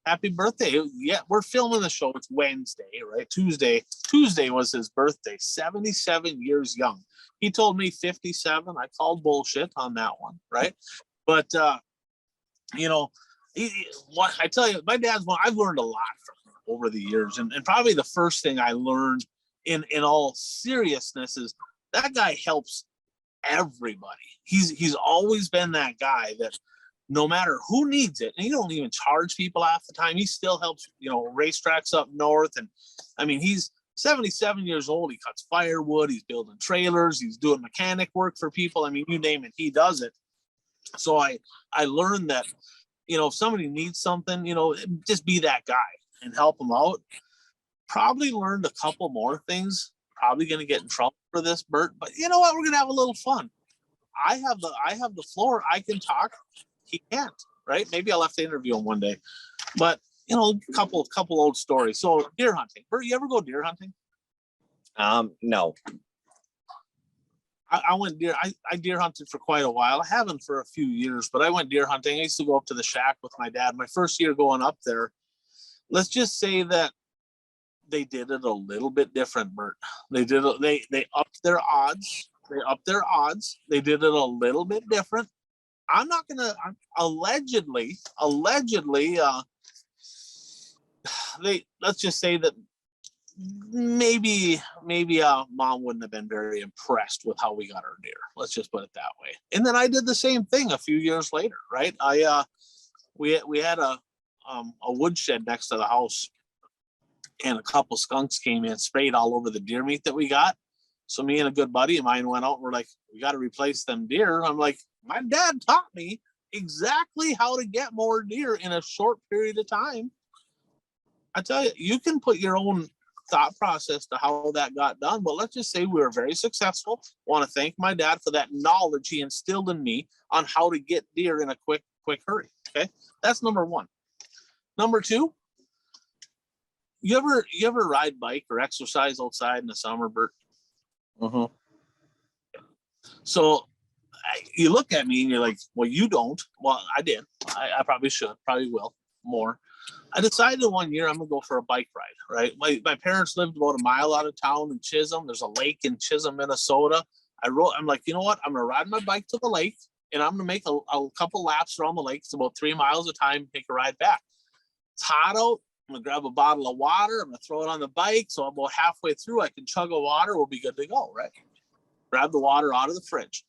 Happy birthday. Yeah, we're filming the show. It's Wednesday, right? Tuesday was his birthday. 77 years young. He told me 57. I called bullshit on that one, right? But you know, what I tell you, my dad's one. I've learned a lot from him over the years, and probably the first thing I learned in all seriousness is that guy helps everybody. He's always been that guy that no matter who needs it, and he don't even charge people half the time, he still helps, you know, racetracks up north. And I mean, he's 77 years old. He cuts firewood, he's building trailers, he's doing mechanic work for people. I mean, you name it, he does it. So I learned that, you know, if somebody needs something, you know, just be that guy and help them out. Probably learned a couple more things probably going to get in trouble for this, Bert, but you know what? We're going to have a little fun. I have the floor. I can talk. He can't, right? Maybe I'll have to interview him one day, but you know, couple old stories. So deer hunting. Bert, you ever go deer hunting? No. I went deer. I deer hunted for quite a while. I haven't for a few years, but I went deer hunting. I used to go up to the shack with my dad. My first year going up there, let's just say that they did it a little bit different, Bert. They did it. They upped their odds. They did it a little bit different. I'm not gonna. Allegedly, let's just say that maybe mom wouldn't have been very impressed with how we got our deer. Let's just put it that way. And then I did the same thing a few years later, right? We had a woodshed next to the house, and a couple skunks came in, sprayed all over the deer meat that we got. So me and a good buddy of mine went out and we're like, we got to replace them deer. I'm like, my dad taught me exactly how to get more deer in a short period of time. I tell you, you can put your own thought process to how that got done, but let's just say we were very successful. Want to thank my dad for that knowledge he instilled in me on how to get deer in a quick hurry. Okay, that's number one. Number two, you ever ride bike or exercise outside in the summer, Bert? Mm-hmm. So you look at me and you're like, well, you don't. Well, I did. I probably should, probably will more. I decided one year I'm gonna go for a bike ride, right? My parents lived about a mile out of town in Chisholm. There's a lake in Chisholm, Minnesota. I'm like, you know what? I'm gonna ride my bike to the lake and I'm gonna make a couple laps around the lake. It's about 3 miles a time, take a ride back. It's hot out. I'm gonna grab a bottle of water. I'm gonna throw it on the bike. So about halfway through, I can chug a water. We'll be good to go, right? Grab the water out of the fridge.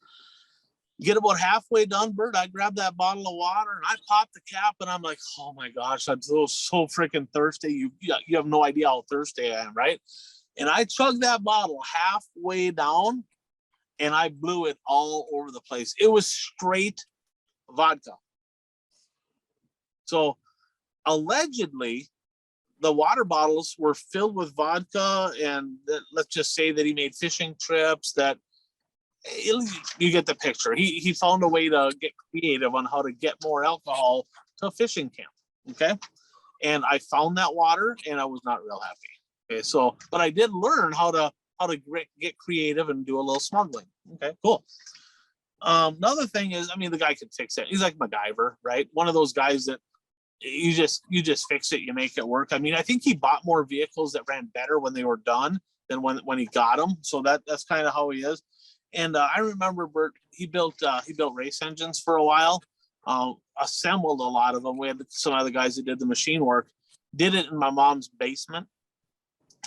Get about halfway done, Bert. I grab that bottle of water and I pop the cap and I'm like, oh my gosh, I'm so freaking thirsty. You have no idea how thirsty I am, right? And I chugged that bottle halfway down and I blew it all over the place. It was straight vodka. So allegedly, the water bottles were filled with vodka, and let's just say that he made fishing trips that. You get the picture. He found a way to get creative on how to get more alcohol to a fishing camp. Okay. And I found that water and I was not real happy. Okay. So, but I did learn how to get creative and do a little smuggling. Okay, cool. Another thing is, I mean, the guy could fix it. He's like MacGyver, right? One of those guys that you just fix it, you make it work. I mean, I think he bought more vehicles that ran better when they were done than when he got them. So that's kind of how he is. And I remember Bert, he built race engines for a while, assembled a lot of them. We had some other guys that did the machine work, did it in my mom's basement.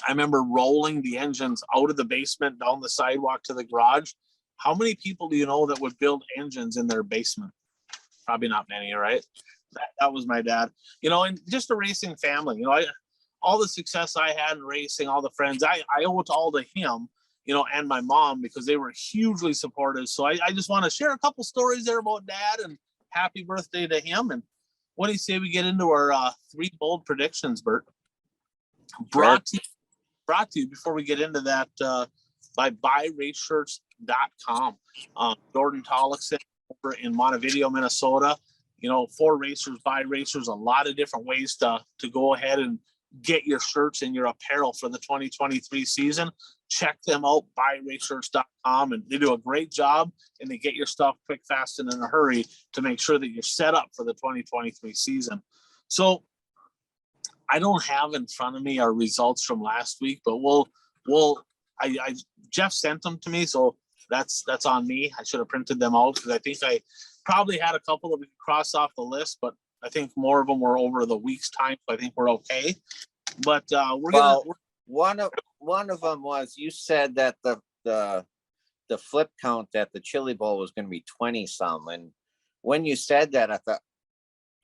I remember rolling the engines out of the basement, down the sidewalk to the garage. How many people do you know that would build engines in their basement? Probably not many, right? That was my dad, you know, and just a racing family, you know, all the success I had in racing, all the friends, I owe it all to him, you know, and my mom, because they were hugely supportive. So I just want to share a couple stories there about dad, and happy birthday to him. And what do you say we get into our 3 bold predictions, Bert? Brought to you before we get into that by buyraceshirts.com. Jordan Tollickson over in Montevideo, Minnesota. You know, for racers, buy racers, a lot of different ways to go ahead and get your shirts and your apparel for the 2023 season. Check them out, buyraceshirts.com, and they do a great job, and they get your stuff quick, fast, and in a hurry to make sure that you're set up for the 2023 season. So I don't have in front of me our results from last week, but Jeff sent them to me, so that's on me. I should have printed them out because I think I probably had a couple that we could cross off the list, but I think more of them were over the week's time, so I think we're okay. But one of them was, you said that the flip count at the Chili Bowl was going to be 20 some, and when you said that, I thought,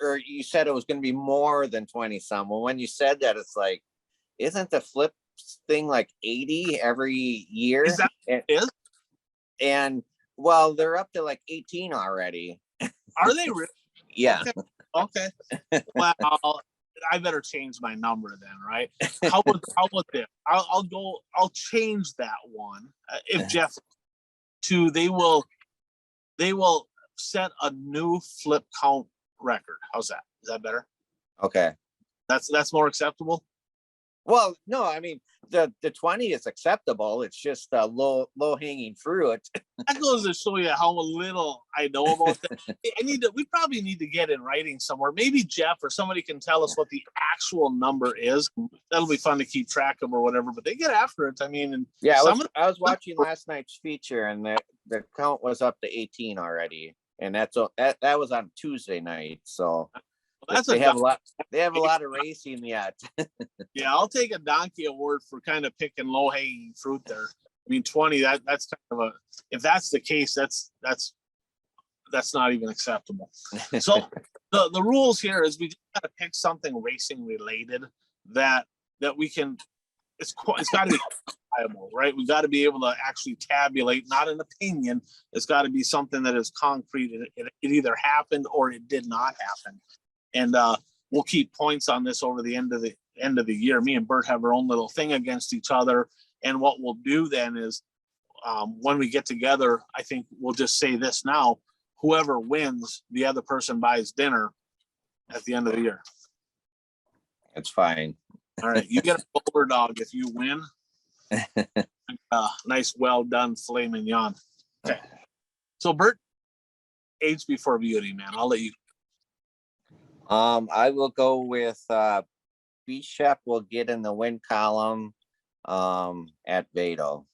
or you said it was going to be more than 20 some. Well, when you said that, it's like, isn't the flip thing like 80 every year? Is that is? And well, they're up to like 18 already. Are they really? Yeah. Okay. Well, I better change my number then, right? How about this? I'll change that one. If Jeff they will set a new flip count record. How's that? Is that better? Okay. That's more acceptable. Well, no, I mean the 20 is acceptable. It's just low hanging fruit. That goes to show you how little I know about that. We probably need to get in writing somewhere. Maybe Jeff or somebody can tell us what the actual number is. That'll be fun to keep track of or whatever. But they get after it. I mean, and yeah, I was watching last night's feature, and the count was up to 18 already, and that was on Tuesday night. So they have a lot. They have a lot of racing yet. Yeah, I'll take a donkey award for kind of picking low hanging fruit there. I mean, 20. That's kind of if that's the case, that's not even acceptable. So the rules here is we got to pick something racing related that we can. It's got to be viable, right? We got to be able to actually tabulate, not an opinion. It's got to be something that is concrete. It either happened or it did not happen. And we'll keep points on this over the end of the year. Me and Bert have our own little thing against each other. And what we'll do then is when we get together, I think we'll just say this now: whoever wins, the other person buys dinner at the end of the year. It's fine. All right, you get a bowler dog if you win. Nice, well done filet mignon. Okay, so Bert, age before beauty, man. I'll let you. I will go with Bishop will get in the win column at Vado,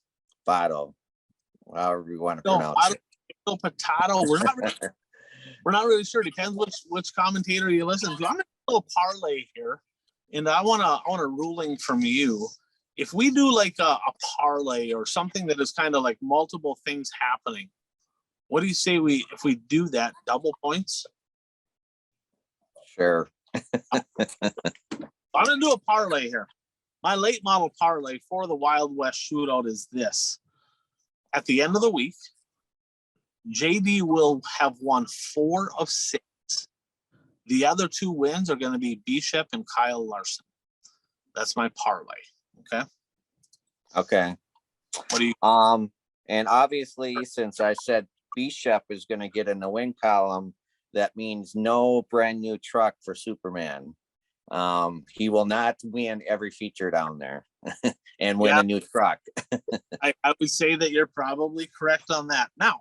however you want to pronounce it. Potato. We're not really sure. Depends which commentator you listen to. I'm gonna do a parlay here, and I want a ruling from you. If we do like a parlay or something that is kind of like multiple things happening, what do you say if we do that, double points? Sure. I'm gonna do a parlay here. My late model parlay for the Wild West Shootout is this: at the end of the week, JD will have won 4 of 6. The other 2 wins are going to be Bishop and Kyle Larson. That's my parlay. Okay. Okay. What do you? And obviously, since I said Bishop is going to get in the win column, that means no brand new truck for Superman. He will not win every feature down there and win a new truck. I would say that you're probably correct on that. Now,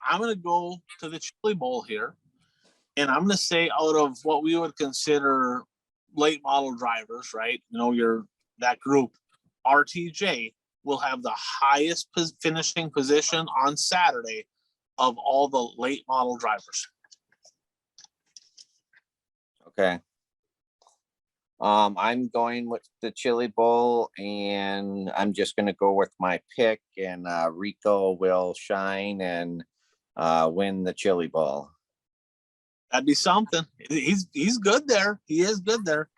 I'm going to go to the Chili Bowl here, and I'm going to say out of what we would consider late model drivers, right? You know, that group, RTJ will have the highest finishing position on Saturday of all the late model drivers. Okay. I'm going with the Chili Bowl, and I'm just going to go with my pick, and Rico will shine and win the Chili Bowl. That'd be something. He's good there. He is good there.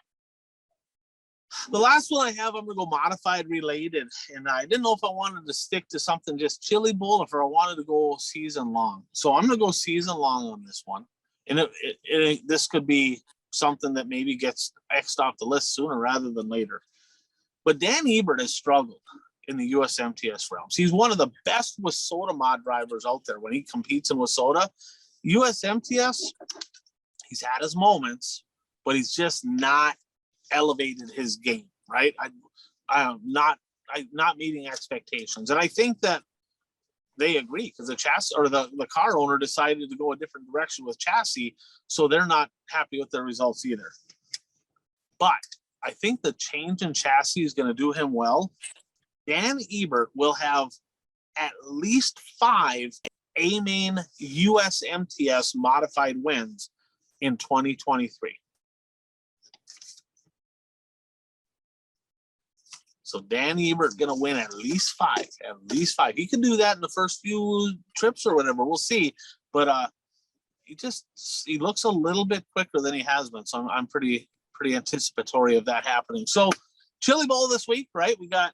The last one I have, I'm going to go modified related, and I didn't know if I wanted to stick to something just Chili Bowl or if I wanted to go season long. So I'm going to go season long on this one, and this could be something that maybe gets X'd off the list sooner rather than later. But Dan Ebert has struggled in the USMTS realms. He's one of the best WISSOTA mod drivers out there when he competes in WISSOTA. USMTS, he's had his moments, but he's just not elevated his game, right? I'm not meeting expectations. And I think that they agree because the chassis or the car owner decided to go a different direction with chassis, so they're not happy with their results either. But I think the change in chassis is going to do him well. Dan Ebert will have at least 5 A-Main USMTS modified wins in 2023. So Dan Ebert going to win at least 5. At least 5. He can do that in the first few trips or whatever. We'll see. But he looks a little bit quicker than he has been. So I'm pretty anticipatory of that happening. So Chili Bowl this week, right? We got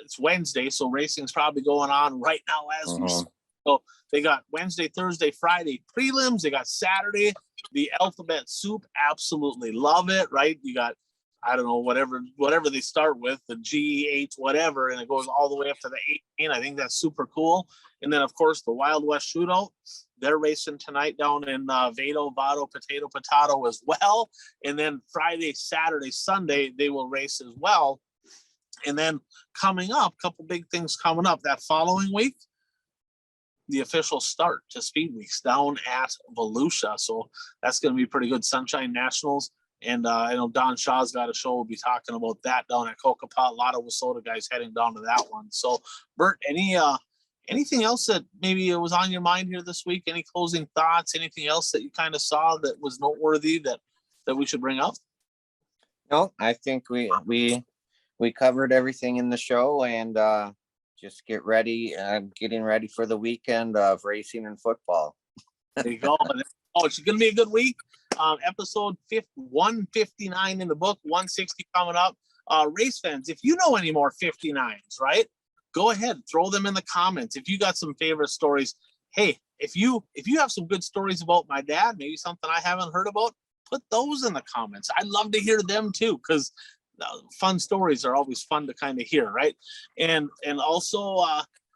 it's Wednesday, so racing's probably going on right now as we speak. So they got Wednesday, Thursday, Friday prelims. They got Saturday, the alphabet soup. Absolutely love it, right? You got, I don't know, whatever they start with, the G.O.A.T, whatever, and it goes all the way up to the 18. I think that's super cool. And then, of course, the Wild West Shootout. They're racing tonight down in Vado, Potato as well. And then Friday, Saturday, Sunday, they will race as well. And then coming up, a couple big things coming up that following week, the official start to Speed Weeks down at Volusia. So that's going to be pretty good. Sunshine Nationals. And I know Don Shaw's got a show. We'll be talking about that down at Kokopah. A lot of Wissota guys heading down to that one. So, Bert, anything else that maybe was on your mind here this week? Any closing thoughts? Anything else that you kind of saw that was noteworthy that we should bring up? No, I think we covered everything in the show, and just getting ready for the weekend of racing and football. There you go. Oh, it's going to be a good week. Episode 159 in the book, 160 coming up. Race fans, if you know any more 59s, right? Go ahead, throw them in the comments. If you got some favorite stories, hey, if you have some good stories about my dad, maybe something I haven't heard about, put those in the comments. I'd love to hear them too, because fun stories are always fun to kind of hear, right? And also,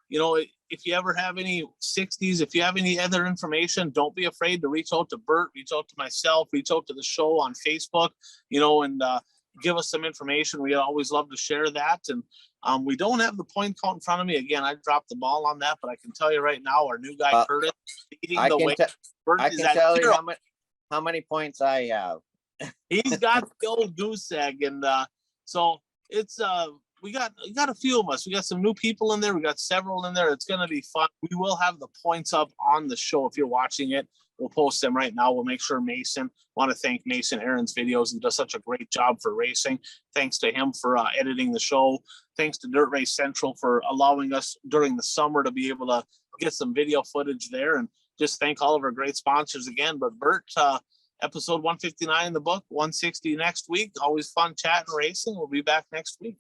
if you ever have any 60s, if you have any other information, don't be afraid to reach out to Bert, reach out to myself, reach out to the show on Facebook, and give us some information. We always love to share that. And we don't have the point count in front of me. Again, I dropped the ball on that, but I can tell you right now, our new guy, Curtis, leading the way. I can tell you how many points I have. He's got the old goose egg. And so it's we got a few of us. We got some new people in there. We got several in there. It's going to be fun. We will have the points up on the show. If you're watching it, we'll post them right now. We'll make sure want to thank Mason Aaron's videos. He does such a great job for racing. Thanks to him for editing the show. Thanks to Dirt Race Central for allowing us during the summer to be able to get some video footage there. And just thank all of our great sponsors again. But Bert, episode 159 in the book, 160 next week. Always fun chatting racing. We'll be back next week.